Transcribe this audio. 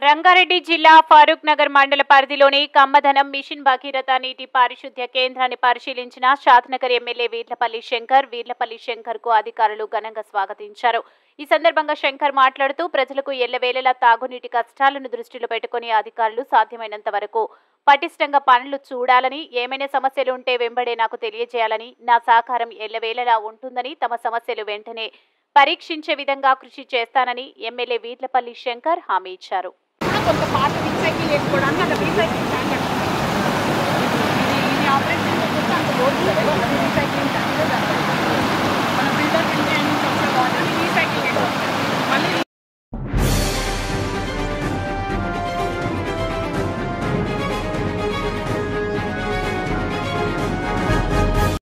రంగారెడ్డి జిల్లా ఫరూక్ నగర్ మండల పరిధిలోని కమ్మధనం మిషన్ భగీరథ నీటి పారిశుద్ధ్య కేంద్రాన్ని పరిశీలించిన షాద్నగర్ ఎమ్మెల్యే వీర్లపల్లి శంకర్ కు అధికారులు ఘనంగా స్వాగతించారు. ఈ సందర్భంగా శంకర్ మాట్లాడుతూ ప్రజలకు ఎల్లవేళలా తాగునీటి కష్టాలను దృష్టిలో పెట్టుకుని అధికారులు సాధ్యమైనంత వరకు పటిష్టంగా పనులు చూడాలని, ఏమైనా సమస్యలు ఉంటే వెంబడే నాకు తెలియజేయాలని, నా సహకారం ఎల్లవేళలా ఉంటుందని, తమ సమస్యలు వెంటనే పరీక్షించే విధంగా కృషి చేస్తానని ఎమ్మెల్యే వీర్లపల్లి శంకర్ హామీ ఇచ్చారు. కొంత పార్ట్ రీసైకిల్ చేసుకోవడానికి అక్కడ రీసైకిల్ ట్యాంక్ ఇది ఆపరేట్